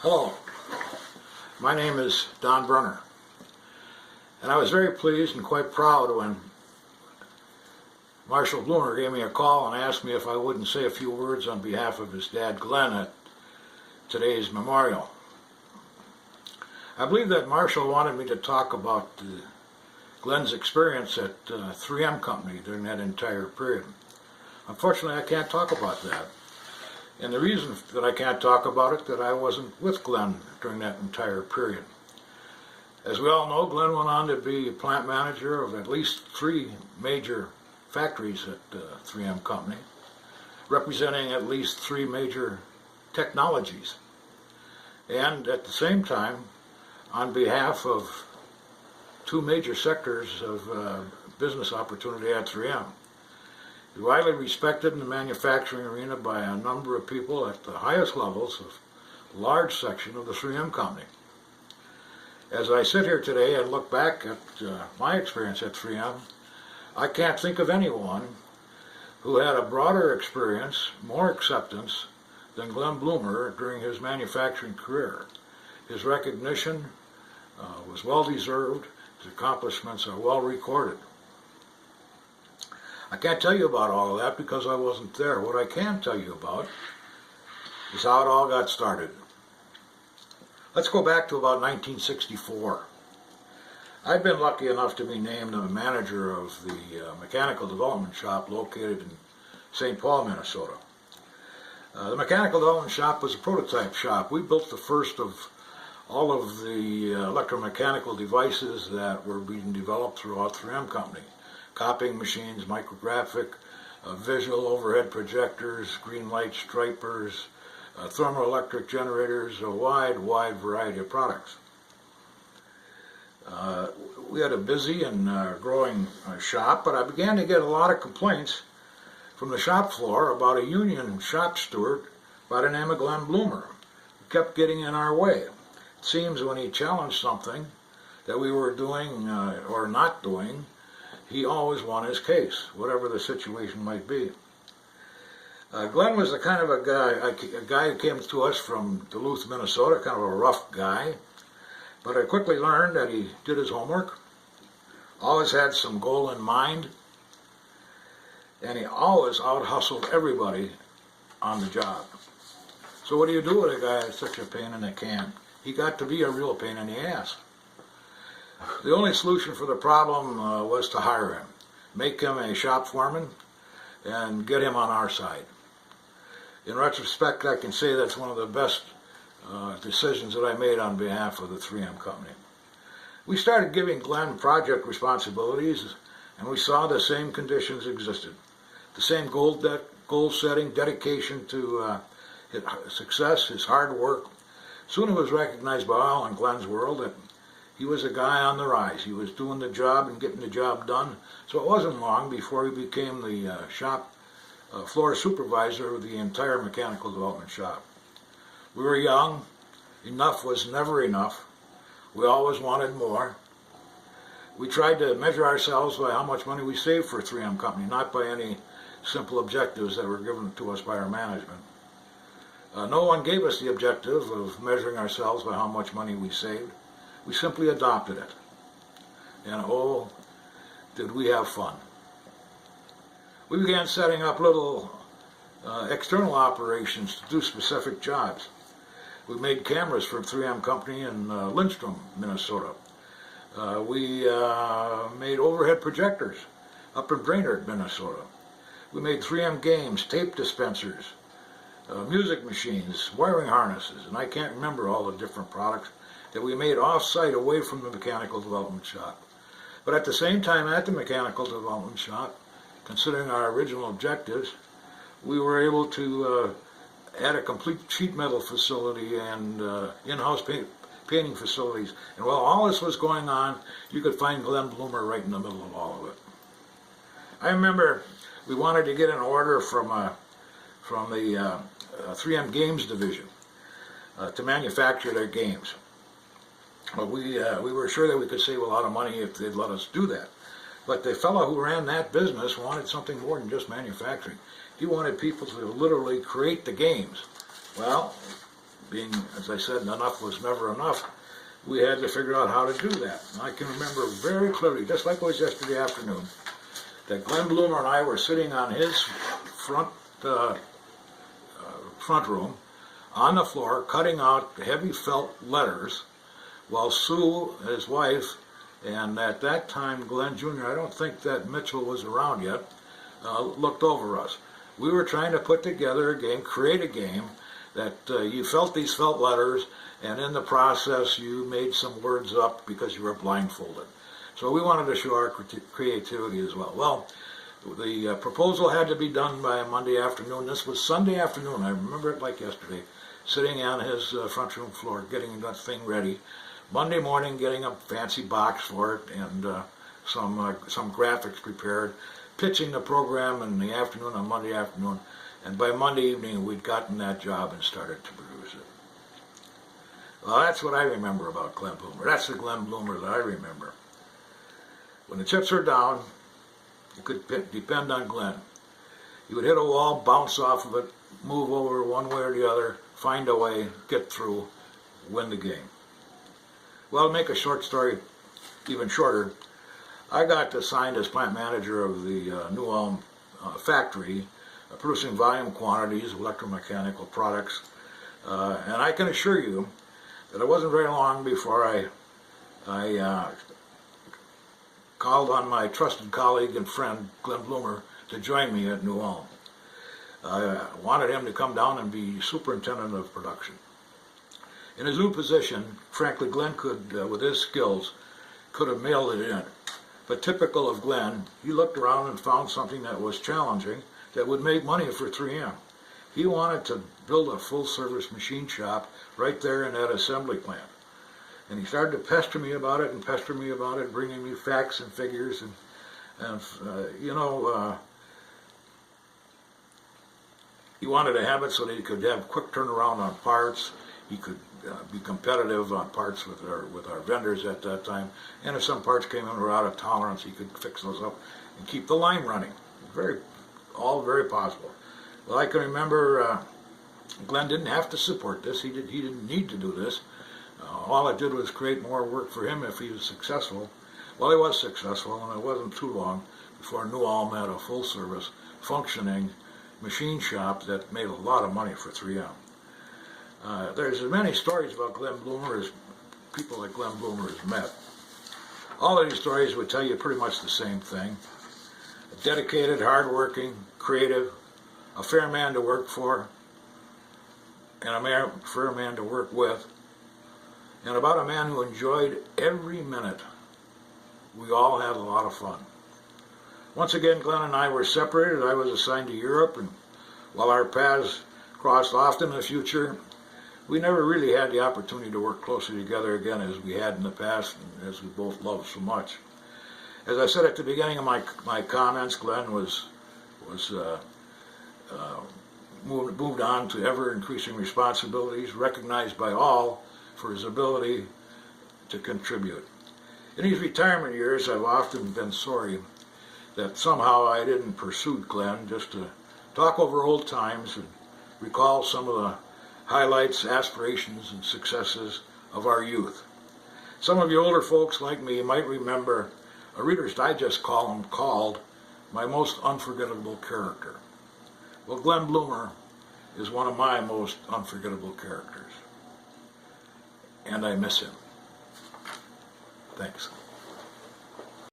Hello, my name is Don Brenner, and I was very pleased and quite proud when Marshal Blomer gave me a call and asked me if I wouldn't say a few words on behalf of his dad Glen at today's memorial. I believe that Marshal wanted me to talk about Glen's experience at 3M Company during that entire period. Unfortunately, I can't talk about that. And the reason that I can't talk about it, that I wasn't with Glen during that entire period. As we all know, Glen went on to be plant manager of at least 3 major factories at 3M Company, representing at least 3 major technologies. And at the same time, on behalf of 2 major sectors of business opportunity at 3M. He's widely respected in the manufacturing arena by a number of people at the highest levels of a large section of the 3M Company. As I sit here today and look back at my experience at 3M, I can't think of anyone who had a broader experience, more acceptance than Glen Blomer during his manufacturing career. His recognition was well deserved, his accomplishments are well recorded. I can't tell you about all of that because I wasn't there. What I can tell you about is how it all got started. Let's go back to about 1964. I'd been lucky enough to be named the manager of the mechanical development shop located in St. Paul, Minnesota. The mechanical development shop was a prototype shop. We built the first of all of the electromechanical devices that were being developed throughout 3M Company. Copying machines, micrographic, visual overhead projectors, green light stripers, thermoelectric generators, a wide variety of products. We had a busy and growing shop, but I began to get a lot of complaints from the shop floor about a union shop steward by the name of Glen Blomer, who kept getting in our way. It seems when he challenged something that we were doing or not doing, he always won his case, whatever the situation might be. Glen was the kind of a guy who came to us from Duluth, Minnesota, kind of a rough guy, but I quickly learned that he did his homework, always had some goal in mind, and he always out-hustled everybody on the job. So what do you do with a guy that's such a pain in the can? He got to be a real pain in the ass. The only solution for the problem was to hire him, make him a shop foreman, and get him on our side. In retrospect, I can say that's one of the best decisions that I made on behalf of the 3M Company. We started giving Glen project responsibilities, and we saw the same conditions existed. The same goal setting, dedication to his success, his hard work. Soon it was recognized by all in Glen's world that he was a guy on the rise. He was doing the job and getting the job done. So it wasn't long before he became the shop floor supervisor of the entire mechanical development shop. We were young. Enough was never enough. We always wanted more. We tried to measure ourselves by how much money we saved for 3M Company, not by any simple objectives that were given to us by our management. No one gave us the objective of measuring ourselves by how much money we saved. We simply adopted it. And oh, did we have fun. We began setting up little external operations to do specific jobs. We made cameras for 3M Company in Lindstrom, Minnesota. We made overhead projectors up in Brenner, Minnesota. We made 3M games, tape dispensers, music machines, wiring harnesses, and I can't remember all the different products that we made off-site away from the mechanical development shop. But at the same time at the mechanical development shop, considering our original objectives, we were able to add a complete sheet metal facility and in-house painting facilities. And while all this was going on, you could find Glen Blomer right in the middle of all of it. I remember we wanted to get an order from the 3M Games division to manufacture their games. But we were sure that we could save a lot of money if they'd let us do that. But the fellow who ran that business wanted something more than just manufacturing. He wanted people to literally create the games. Well, being, as I said, enough was never enough, we had to figure out how to do that. And I can remember very clearly, just like it was yesterday afternoon, that Glen Blomer and I were sitting on his front room on the floor cutting out heavy felt letters while Sue, his wife, and at that time Glenn Jr., I don't think that Mitchell was around yet, looked over us. We were trying to put together a game, create a game that you felt these felt letters, and in the process you made some words up because you were blindfolded. So we wanted to show our creativity as well. Well, the proposal had to be done by Monday afternoon. This was Sunday afternoon. I remember it like yesterday, sitting on his front room floor getting that thing ready. Monday morning, getting a fancy box for it and some graphics prepared, pitching the program in the afternoon on Monday afternoon, and by Monday evening we'd gotten that job and started to produce it. Well, that's what I remember about Glen Blomer. That's the Glen Blomer that I remember. When the chips were down, you could depend on Glen. He would hit a wall, bounce off of it, move over one way or the other, find a way, get through, win the game. Well, to make a short story even shorter, I got assigned as plant manager of the New Ulm factory, producing volume quantities of electromechanical products. And I can assure you that it wasn't very long before I called on my trusted colleague and friend, Glen Blomer, to join me at New Ulm. I wanted him to come down and be superintendent of production. In his new position, frankly, Glen could, with his skills, could have mailed it in. But typical of Glen, he looked around and found something that was challenging that would make money for 3M. He wanted to build a full-service machine shop right there in that assembly plant. And he started to pester me about it, bringing me facts and figures, and he wanted to have it so that he could have quick turnaround on parts. He could be competitive on parts with our vendors at that time, and if some parts came in and were out of tolerance, he could fix those up and keep the line running. All very possible. Well, I can remember Glen didn't have to support this. He didn't need to do this. All it did was create more work for him if he was successful. Well, he was successful, and it wasn't too long before New Ulm had a full-service, functioning machine shop that made a lot of money for 3M. There's as many stories about Glen Blomer as people that Glen Blomer has met. All of these stories would tell you pretty much the same thing. A dedicated, hard-working, creative, a fair man to work for, and a fair man to work with, and about a man who enjoyed every minute. We all had a lot of fun. Once again, Glen and I were separated. I was assigned to Europe, and while our paths crossed often in the future, we never really had the opportunity to work closely together again as we had in the past, and as we both loved so much. As I said at the beginning of my comments, Glen moved on to ever-increasing responsibilities, recognized by all for his ability to contribute. In these retirement years, I've often been sorry that somehow I didn't pursue Glen just to talk over old times and recall some of the highlights, aspirations, and successes of our youth. Some of you older folks like me might remember a Reader's Digest column called My Most Unforgettable Character. Well, Glen Blomer is one of my most unforgettable characters, and I miss him. Thanks.